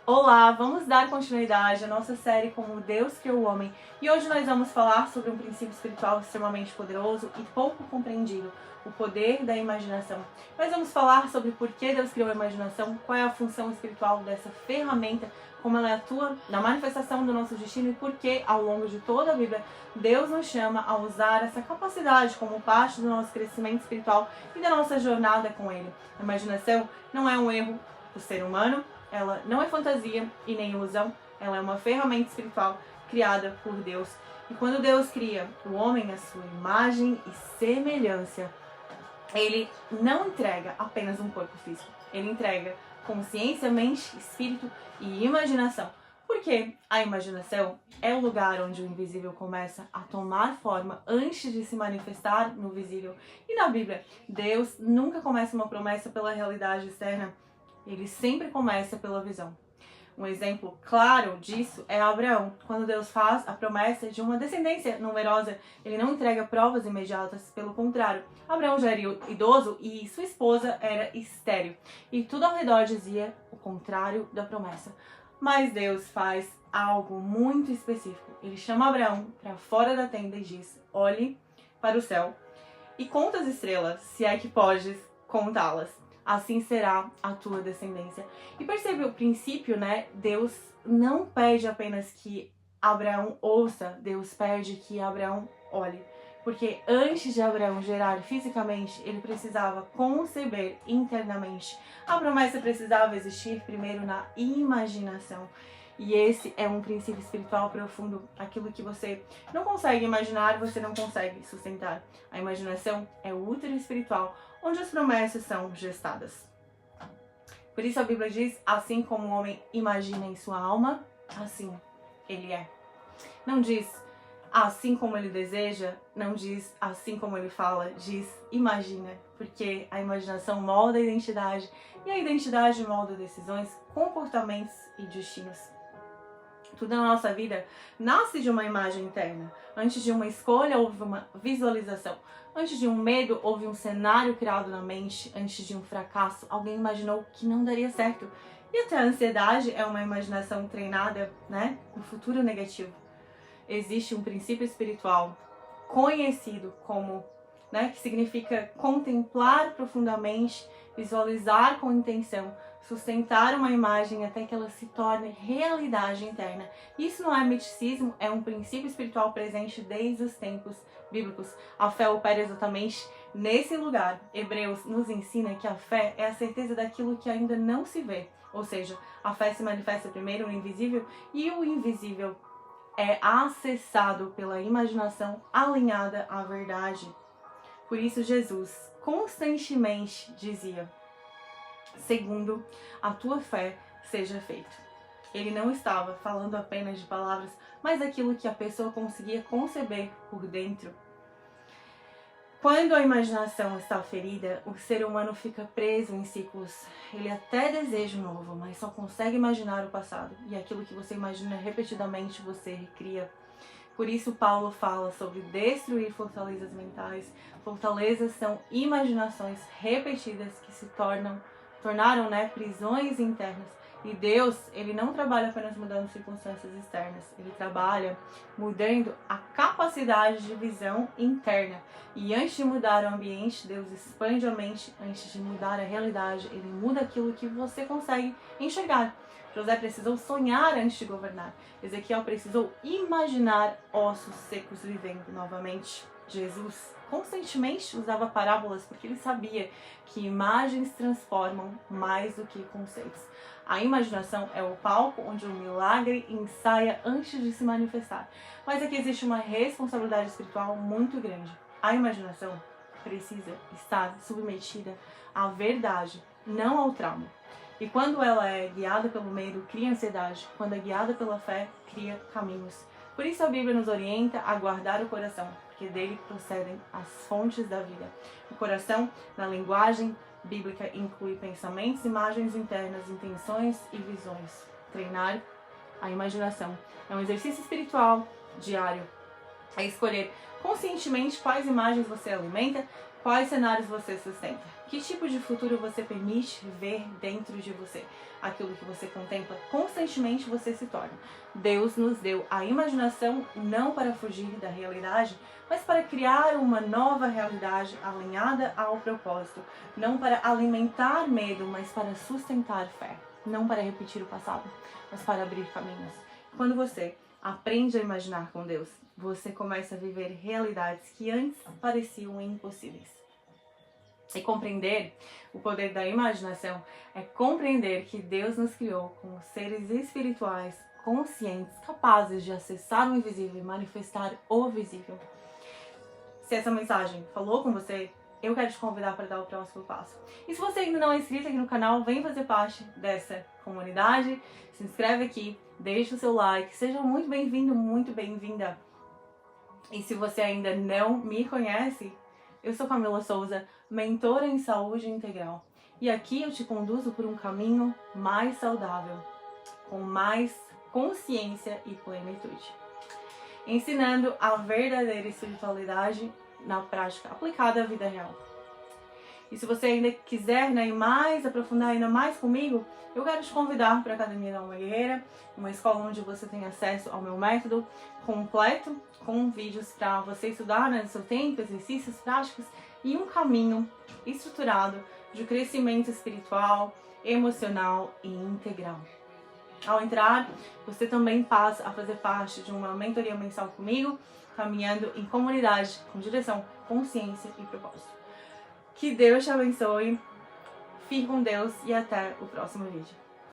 Olá, vamos dar continuidade à nossa série Como Deus Criou o Homem e hoje nós vamos falar sobre um princípio espiritual extremamente poderoso e pouco compreendido, o poder da imaginação. Nós vamos falar sobre por que Deus criou a imaginação, qual é a função espiritual dessa ferramenta, como ela atua na manifestação do nosso destino e por que, ao longo de toda a Bíblia, Deus nos chama a usar essa capacidade como parte do nosso crescimento espiritual e da nossa jornada com Ele. A imaginação não é um erro do ser humano, ela não é fantasia e nem ilusão, ela é uma ferramenta espiritual criada por Deus. E quando Deus cria o homem à sua imagem e semelhança, Ele não entrega apenas um corpo físico, Ele entrega consciência, mente, espírito e imaginação. Porque a imaginação é o lugar onde o invisível começa a tomar forma antes de se manifestar no visível. E na Bíblia, Deus nunca começa uma promessa pela realidade externa, Ele sempre começa pela visão. Um exemplo claro disso é Abraão. Quando Deus faz a promessa de uma descendência numerosa, Ele não entrega provas imediatas, pelo contrário. Abraão já era idoso e sua esposa era estéril. E tudo ao redor dizia o contrário da promessa. Mas Deus faz algo muito específico. Ele chama Abraão para fora da tenda e diz: olhe para o céu e conta as estrelas, se é que podes contá-las. Assim será a tua descendência. E percebe o princípio, né? Deus não pede apenas que Abraão ouça, Deus pede que Abraão olhe. Porque antes de Abraão gerar fisicamente, ele precisava conceber internamente. A promessa precisava existir primeiro na imaginação. E esse é um princípio espiritual profundo. Aquilo que você não consegue imaginar, você não consegue sustentar. A imaginação é o útero espiritual, onde as promessas são gestadas. Por isso a Bíblia diz, assim como o homem imagina em sua alma, assim ele é. Não diz assim como ele deseja, não diz assim como ele fala, diz imagina, porque a imaginação molda a identidade e a identidade molda decisões, comportamentos e destinos. Tudo na nossa vida nasce de uma imagem interna. Antes de uma escolha, houve uma visualização. Antes de um medo, houve um cenário criado na mente. Antes de um fracasso, alguém imaginou que não daria certo. E até a ansiedade é uma imaginação treinada, né? No futuro negativo. Existe um princípio espiritual conhecido como, né? Que significa contemplar profundamente, visualizar com intenção, sustentar uma imagem até que ela se torne realidade interna. Isso não é misticismo, é um princípio espiritual presente desde os tempos bíblicos. A fé opera exatamente nesse lugar. Hebreus nos ensina que a fé é a certeza daquilo que ainda não se vê. Ou seja, a fé se manifesta primeiro no invisível e o invisível é acessado pela imaginação alinhada à verdade. Por isso Jesus constantemente dizia: segundo a tua fé seja feito. Ele não estava falando apenas de palavras, mas daquilo que a pessoa conseguia conceber por dentro. Quando a imaginação está ferida, o ser humano fica preso em ciclos. Ele até deseja o novo, mas só consegue imaginar o passado. E aquilo que você imagina repetidamente, você recria. Por isso Paulo fala sobre destruir fortalezas mentais. Fortalezas são imaginações repetidas que se tornaram, né, prisões internas. E Deus, Ele não trabalha apenas mudando circunstâncias externas. Ele trabalha mudando a capacidade de visão interna. E antes de mudar o ambiente, Deus expande a mente. Antes de mudar a realidade, Ele muda aquilo que você consegue enxergar. José precisou sonhar antes de governar. Ezequiel precisou imaginar ossos secos vivendo novamente. Jesus constantemente usava parábolas porque ele sabia que imagens transformam mais do que conceitos. A imaginação é o palco onde o milagre ensaia antes de se manifestar. Mas aqui existe uma responsabilidade espiritual muito grande. A imaginação precisa estar submetida à verdade, não ao trauma. E quando ela é guiada pelo medo, cria ansiedade. Quando é guiada pela fé, cria caminhos. Por isso a Bíblia nos orienta a guardar o coração, porque dele procedem as fontes da vida. O coração, na linguagem bíblica, inclui pensamentos, imagens internas, intenções e visões. Treinar a imaginação é um exercício espiritual diário. É escolher conscientemente quais imagens você alimenta, Quais cenários você sustenta? Que tipo de futuro você permite ver dentro de você? Aquilo que você contempla constantemente você se torna. Deus nos deu a imaginação não para fugir da realidade, mas para criar uma nova realidade alinhada ao propósito. Não para alimentar medo, mas para sustentar fé. Não para repetir o passado, mas para abrir caminhos. Quando você aprende a imaginar com Deus, você começa a viver realidades que antes pareciam impossíveis. E compreender o poder da imaginação é compreender que Deus nos criou como seres espirituais, conscientes, capazes de acessar o invisível e manifestar o visível. Se essa mensagem falou com você, eu quero te convidar para dar o próximo passo. E se você ainda não é inscrito aqui no canal, vem fazer parte dessa comunidade, se inscreve aqui, deixa o seu like, seja muito bem-vindo, muito bem-vinda. E se você ainda não me conhece, eu sou Camila Souza, mentora em saúde integral. E aqui eu te conduzo por um caminho mais saudável, com mais consciência e plenitude. Ensinando a verdadeira espiritualidade na prática aplicada à vida real. E se você ainda quiser aprofundar ainda mais comigo, eu quero te convidar para a Academia da Alma Guerreira, uma escola onde você tem acesso ao meu método completo, com vídeos para você estudar no seu tempo, exercícios práticos e um caminho estruturado de crescimento espiritual, emocional e integral. Ao entrar, você também passa a fazer parte de uma mentoria mensal comigo, caminhando em comunidade com direção, consciência e propósito. Que Deus te abençoe, fique com Deus e até o próximo vídeo.